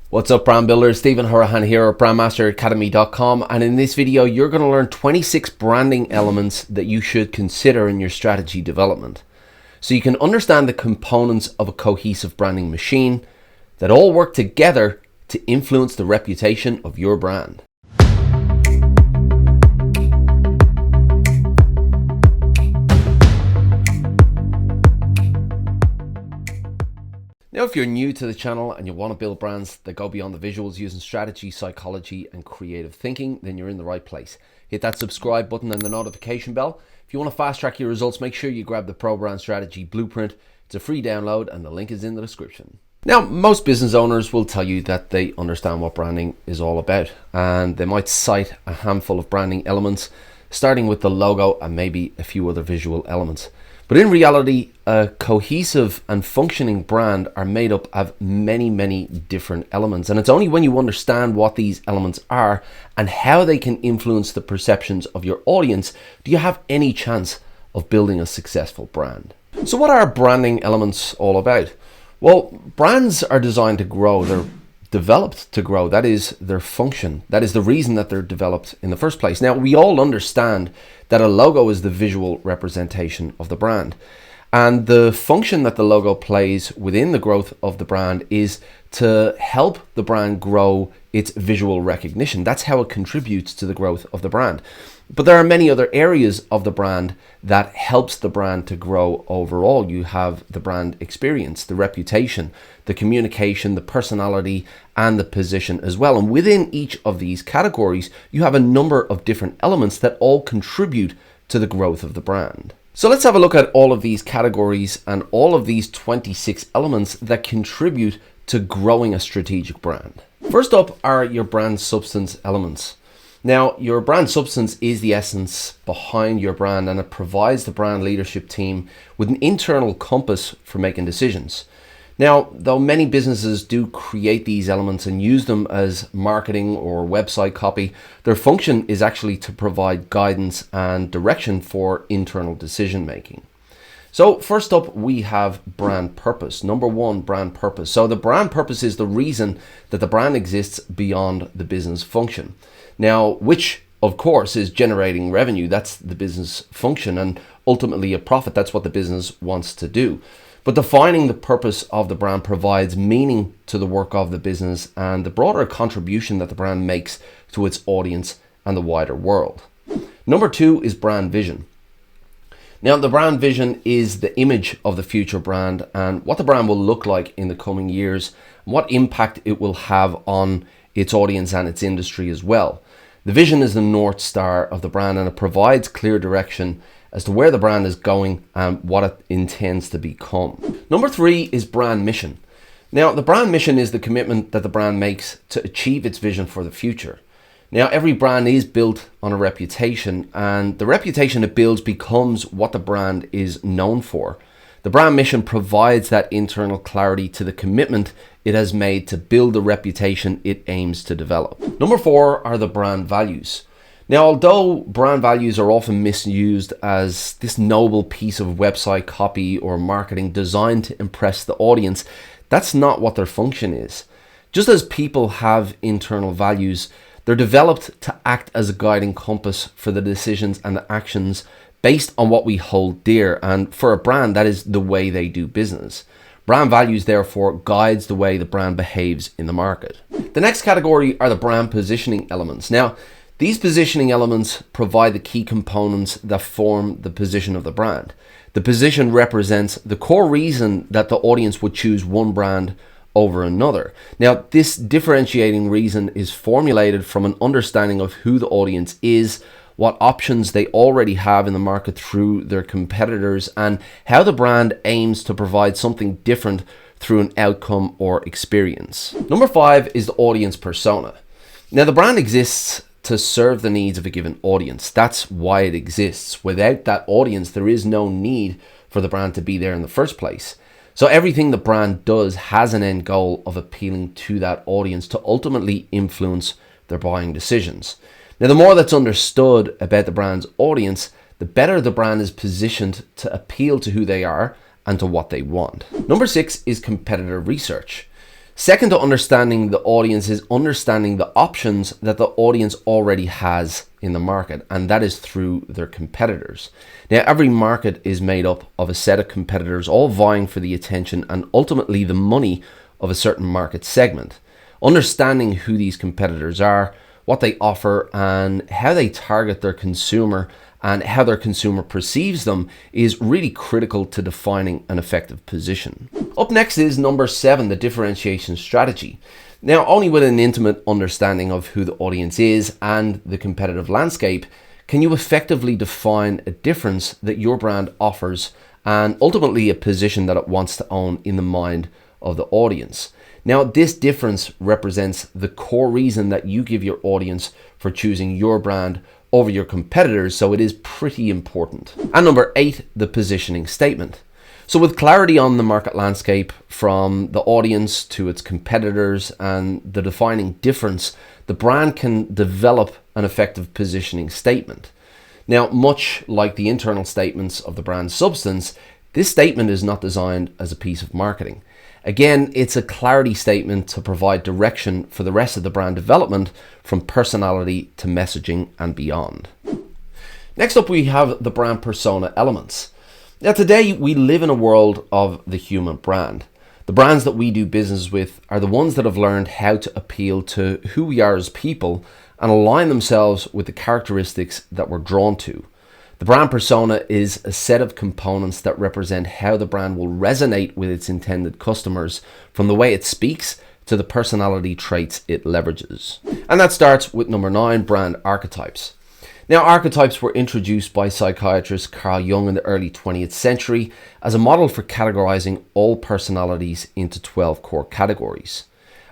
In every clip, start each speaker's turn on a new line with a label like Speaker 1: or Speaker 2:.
Speaker 1: What's up, brand builders? Stephen Hurahan here at BrandMasterAcademy.com, and in this video you're going to learn 26 branding elements that you should consider in your strategy development so you can understand the components of a cohesive branding machine that all work together to influence the reputation of your brand. Now, if you're new to the channel and you want to build brands that go beyond the visuals using strategy, psychology, and creative thinking, then you're in the right place. Hit that subscribe button and the notification bell. If you want to fast track your results, make sure you grab the Pro Brand Strategy Blueprint. It's a free download and the link is in the description. Now, most business owners will tell you that they understand what branding is all about, and they might cite a handful of branding elements, starting with the logo and maybe a few other visual elements. But in reality, a cohesive and functioning brand are made up of many different elements. And it's only when you understand what these elements are and how they can influence the perceptions of your audience do you have any chance of building a successful brand. So what are branding elements all about? Well, brands are designed to grow. They're developed to grow. That is their function. That is the reason that they're developed in the first place. Now, we all understand that a logo is the visual representation of the brand. And the function that the logo plays within the growth of the brand is to help the brand grow its visual recognition. That's how it contributes to the growth of the brand. But there are many other areas of the brand that helps the brand to grow overall. You have the brand experience, the reputation, the communication, the personality, and the position as well. And within each of these categories, you have a number of different elements that all contribute to the growth of the brand. So let's have a look at all of these categories and all of these 26 elements that contribute to growing a strategic brand. First up are your brand substance elements. Now, your brand substance is the essence behind your brand, and it provides the brand leadership team with an internal compass for making decisions. Now, though many businesses do create these elements and use them as marketing or website copy, their function is actually to provide guidance and direction for internal decision making. So first up, we have brand purpose. Number one, brand purpose. So the brand purpose is the reason that the brand exists beyond the business function. Now, which of course is generating revenue. That's the business function, and ultimately a profit. That's what the business wants to do. But defining the purpose of the brand provides meaning to the work of the business and the broader contribution that the brand makes to its audience and the wider world. Number two is brand vision. Now, the brand vision is the image of the future brand and what the brand will look like in the coming years, and what impact it will have on its audience and its industry as well. The vision is the North Star of the brand, and it provides clear direction as to where the brand is going and what it intends to become. Number three is brand mission. Now, the brand mission is the commitment that the brand makes to achieve its vision for the future. Now, every brand is built on a reputation, and the reputation it builds becomes what the brand is known for. The brand mission provides that internal clarity to the commitment it has made to build the reputation it aims to develop. Number four are the brand values. Now, although brand values are often misused as this noble piece of website copy or marketing designed to impress the audience, that's not what their function is. Just as people have internal values, they're developed to act as a guiding compass for the decisions and the actions based on what we hold dear. And for a brand, that is the way they do business. Brand values, therefore, guides the way the brand behaves in the market. The next category are the brand positioning elements. Now, these positioning elements provide the key components that form the position of the brand. The position represents the core reason that the audience would choose one brand over another. Now, this differentiating reason is formulated from an understanding of who the audience is, what options they already have in the market through their competitors, and how the brand aims to provide something different through an outcome or experience. Number five is the audience persona. Now, the brand exists to serve the needs of a given audience. That's why it exists. Without that audience, there is no need for the brand to be there in the first place. So everything the brand does has an end goal of appealing to that audience to ultimately influence their buying decisions. Now, the more that's understood about the brand's audience, the better the brand is positioned to appeal to who they are and to what they want. Number 6 is competitor research. Second to understanding the audience is understanding the options that the audience already has in the market, and that is through their competitors. Now, every market is made up of a set of competitors all vying for the attention and ultimately the money of a certain market segment. Understanding who these competitors are, what they offer, and how they target their consumer and how their consumer perceives them is really critical to defining an effective position. Up next is number 7, the differentiation strategy. Now, only with an intimate understanding of who the audience is and the competitive landscape can you effectively define a difference that your brand offers and ultimately a position that it wants to own in the mind of the audience. Now, this difference represents the core reason that you give your audience for choosing your brand over your competitors, so it is pretty important. And number 8, the positioning statement. So with clarity on the market landscape from the audience to its competitors and the defining difference, the brand can develop an effective positioning statement. Now, much like the internal statements of the brand substance, this statement is not designed as a piece of marketing. Again, it's a clarity statement to provide direction for the rest of the brand development from personality to messaging and beyond. Next up, we have the brand persona elements. Now, today we live in a world of the human brand. The brands that we do business with are the ones that have learned how to appeal to who we are as people and align themselves with the characteristics that we're drawn to. The brand persona is a set of components that represent how the brand will resonate with its intended customers, from the way it speaks to the personality traits it leverages. And that starts with number 9, brand archetypes. Now, archetypes were introduced by psychiatrist Carl Jung in the early 20th century as a model for categorizing all personalities into 12 core categories.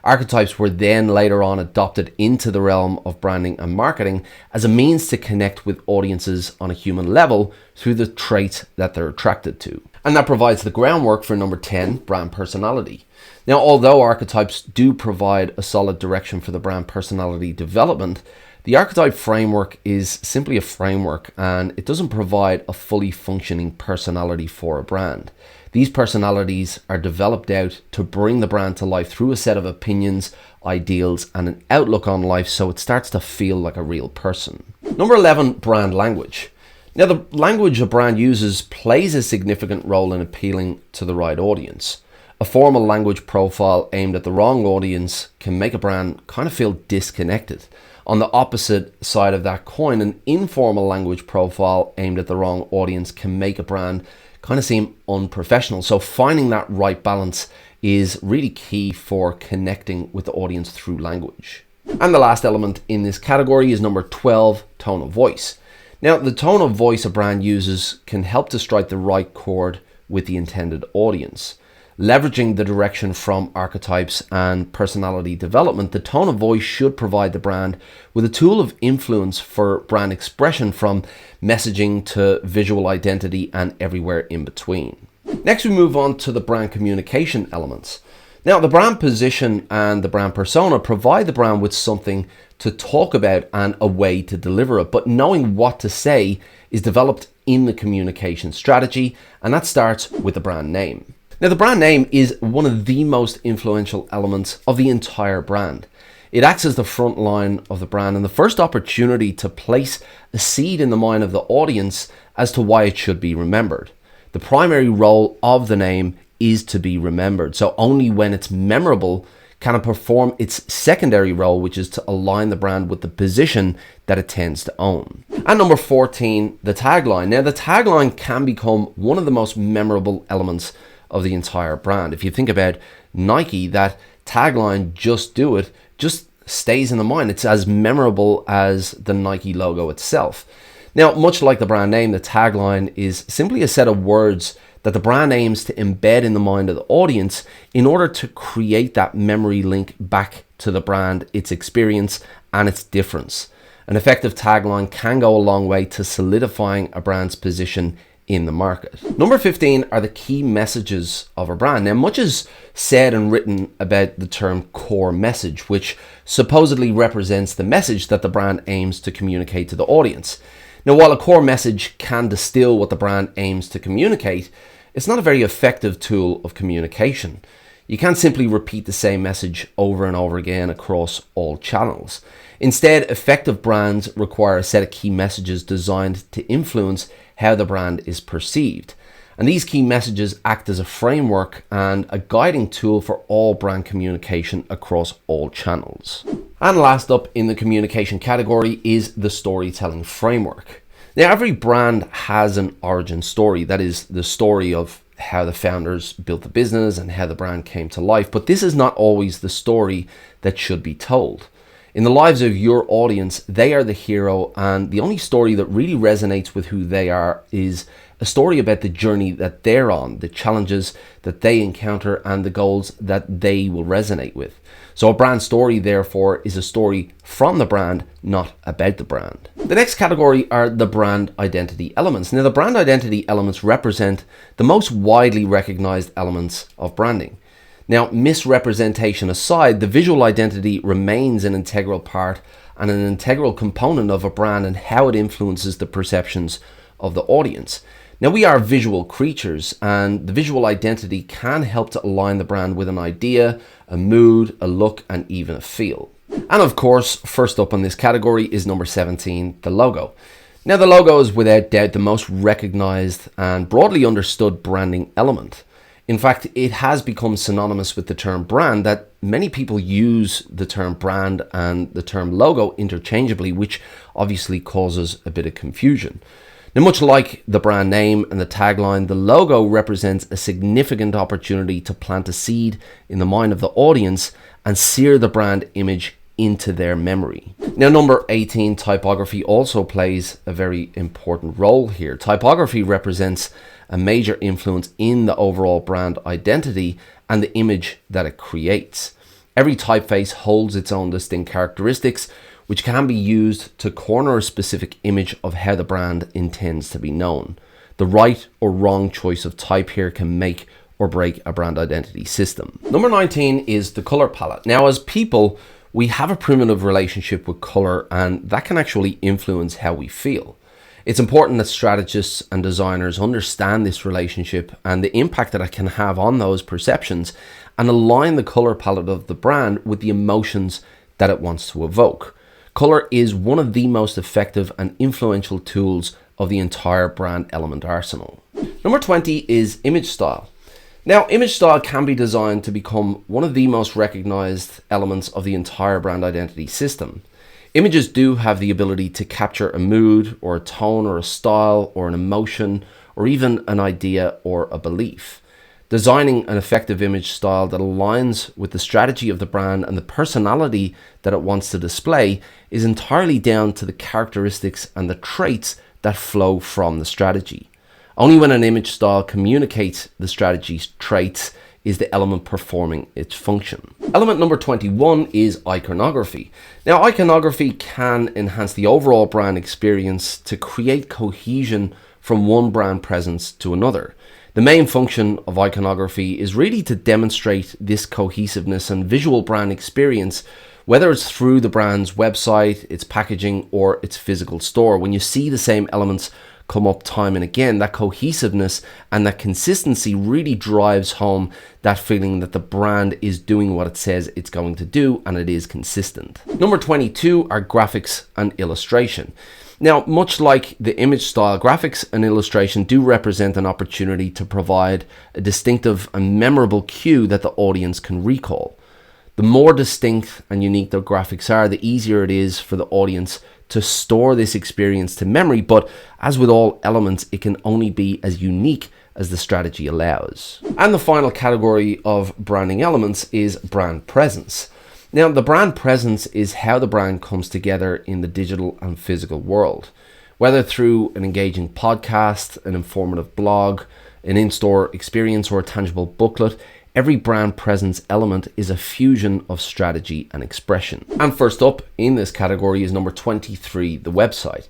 Speaker 1: Archetypes were then later on adopted into the realm of branding and marketing as a means to connect with audiences on a human level through the traits that they're attracted to. And that provides the groundwork for number 10, brand personality. Now, although archetypes do provide a solid direction for the brand personality development, the archetype framework is simply a framework and it doesn't provide a fully functioning personality for a brand. These personalities are developed out to bring the brand to life through a set of opinions, ideals, and an outlook on life so it starts to feel like a real person. Number 11, brand language. Now, the language a brand uses plays a significant role in appealing to the right audience. A formal language profile aimed at the wrong audience can make a brand kind of feel disconnected. On the opposite side of that coin, an informal language profile aimed at the wrong audience can make a brand kind of seem unprofessional. So finding that right balance is really key for connecting with the audience through language. And the last element in this category is number 12, tone of voice. Now, the tone of voice a brand uses can help to strike the right chord with the intended audience. Leveraging the direction from archetypes and personality development, the tone of voice should provide the brand with a tool of influence for brand expression, from messaging to visual identity and everywhere in between. Next, we move on to the brand communication elements. Now, the brand position and the brand persona provide the brand with something to talk about and a way to deliver it, but knowing what to say is developed in the communication strategy, and that starts with the brand name. Now, the brand name is one of the most influential elements of the entire brand. It acts as the front line of the brand and the first opportunity to place a seed in the mind of the audience as to why it should be remembered. The primary role of the name is to be remembered, so only when it's memorable can it perform its secondary role, which is to align the brand with the position that it tends to own. And number 14, the tagline. Now, the tagline can become one of the most memorable elements of the entire brand. If you think about Nike, that tagline, "Just do it," just stays in the mind. It's as memorable as the Nike logo itself. Now, much like the brand name, the tagline is simply a set of words that the brand aims to embed in the mind of the audience in order to create that memory link back to the brand, its experience, and its difference. An effective tagline can go a long way to solidifying a brand's position in the market. Number 15 are the key messages of a brand. Now, much is said and written about the term core message, which supposedly represents the message that the brand aims to communicate to the audience. Now, while a core message can distill what the brand aims to communicate, it's not a very effective tool of communication. You can't simply repeat the same message over and over again across all channels. Instead, effective brands require a set of key messages designed to influence how the brand is perceived. And these key messages act as a framework and a guiding tool for all brand communication across all channels. And last up in the communication category is the storytelling framework. Now, every brand has an origin story, that is the story of how the founders built the business and how the brand came to life. But this is not always the story that should be told. In the lives of your audience, they are the hero, and the only story that really resonates with who they are is a story about the journey that they're on, the challenges that they encounter, and the goals that they will resonate with. So a brand story, therefore, is a story from the brand, not about the brand. The next category are the brand identity elements. Now, the brand identity elements represent the most widely recognized elements of branding. Now, misrepresentation aside, the visual identity remains an integral part and an integral component of a brand and how it influences the perceptions of the audience. Now, we are visual creatures, and the visual identity can help to align the brand with an idea, a mood, a look, and even a feel. And of course, first up on this category is number 17, the logo. Now, the logo is without doubt the most recognized and broadly understood branding element. In fact, it has become synonymous with the term brand that many people use the term brand and the term logo interchangeably, which obviously causes a bit of confusion. Now, much like the brand name and the tagline, the logo represents a significant opportunity to plant a seed in the mind of the audience and sear the brand image into their memory. Now, number 18, typography also plays a very important role here. Typography represents a major influence in the overall brand identity and the image that it creates. Every typeface holds its own distinct characteristics, which can be used to corner a specific image of how the brand intends to be known. The right or wrong choice of type here can make or break a brand identity system. Number 19 is the color palette. Now, as people, we have a primitive relationship with color, and that can actually influence how we feel. It's important that strategists and designers understand this relationship and the impact that it can have on those perceptions and align the color palette of the brand with the emotions that it wants to evoke. Color is one of the most effective and influential tools of the entire brand element arsenal. Number 20 is image style. Now, image style can be designed to become one of the most recognized elements of the entire brand identity system. Images do have the ability to capture a mood or a tone or a style or an emotion or even an idea or a belief. Designing an effective image style that aligns with the strategy of the brand and the personality that it wants to display is entirely down to the characteristics and the traits that flow from the strategy. Only when an image style communicates the strategy's traits is the element performing its function. Element number 21 is iconography. Now, iconography can enhance the overall brand experience to create cohesion from one brand presence to another. The main function of iconography is really to demonstrate this cohesiveness and visual brand experience, whether it's through the brand's website, its packaging, or its physical store. When you see the same elements come up time and again, that cohesiveness and that consistency really drives home that feeling that the brand is doing what it says it's going to do, and it is consistent. Number 22 are graphics and illustration. Now, much like the image style, graphics and illustration do represent an opportunity to provide a distinctive and memorable cue that the audience can recall. The more distinct and unique the graphics are, the easier it is for the audience to store this experience to memory, but as with all elements, it can only be as unique as the strategy allows. And the final category of branding elements is brand presence. Now, the brand presence is how the brand comes together in the digital and physical world. Whether through an engaging podcast, an informative blog, an in-store experience, or a tangible booklet, every brand presence element is a fusion of strategy and expression. And first up in this category is number 23, the website.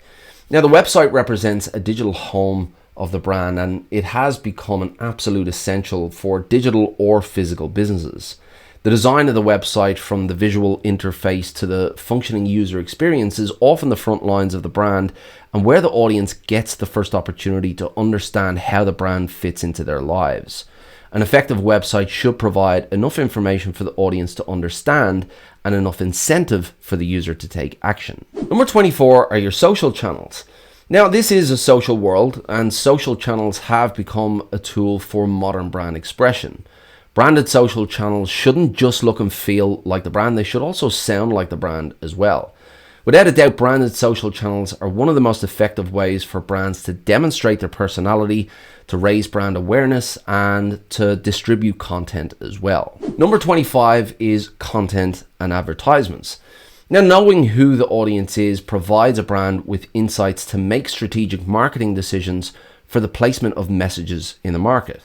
Speaker 1: Now, the website represents a digital home of the brand, and it has become an absolute essential for digital or physical businesses. The design of the website, from the visual interface to the functioning user experience, is often the front lines of the brand and where the audience gets the first opportunity to understand how the brand fits into their lives. An effective website should provide enough information for the audience to understand and enough incentive for the user to take action. Number 24 are your social channels. Now, this is a social world, and social channels have become a tool for modern brand expression. Branded social channels shouldn't just look and feel like the brand, they should also sound like the brand as well. Without a doubt, branded social channels are one of the most effective ways for brands to demonstrate their personality, to raise brand awareness, and to distribute content as well. Number 25 is content and advertisements. Now, knowing who the audience is provides a brand with insights to make strategic marketing decisions for the placement of messages in the market.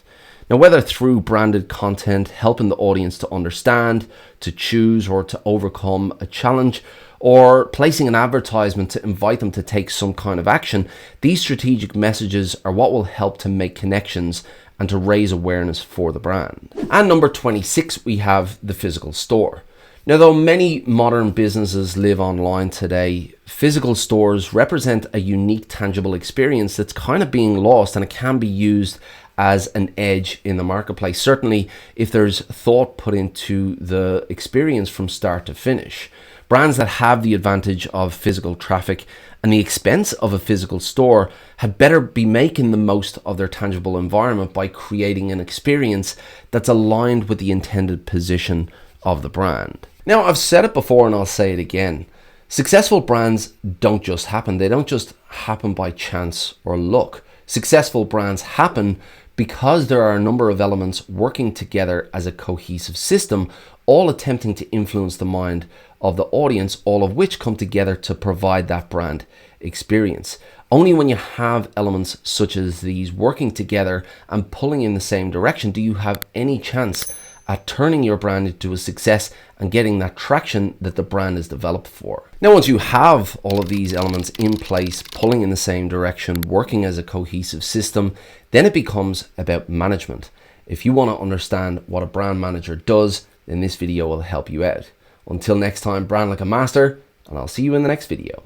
Speaker 1: Now, whether through branded content, helping the audience to understand, to choose, or to overcome a challenge, or placing an advertisement to invite them to take some kind of action, these strategic messages are what will help to make connections and to raise awareness for the brand. And number 26, we have the physical store. Now, though many modern businesses live online today, physical stores represent a unique, tangible experience that's kind of being lost, and it can be used as an edge in the marketplace, certainly if there's thought put into the experience from start to finish. Brands that have the advantage of physical traffic and the expense of a physical store had better be making the most of their tangible environment by creating an experience that's aligned with the intended position of the brand. Now, I've said it before and I'll say it again. Successful brands don't just happen. They don't just happen by chance or luck. Successful brands happen because there are a number of elements working together as a cohesive system, all attempting to influence the mind of the audience, all of which come together to provide that brand experience. Only when you have elements such as these working together and pulling in the same direction do you have any chance at turning your brand into a success and getting that traction that the brand is developed for. Now, once you have all of these elements in place, pulling in the same direction, working as a cohesive system, then it becomes about management. If you want to understand what a brand manager does, then this video will help you out. Until next time, brand like a master, and I'll see you in the next video.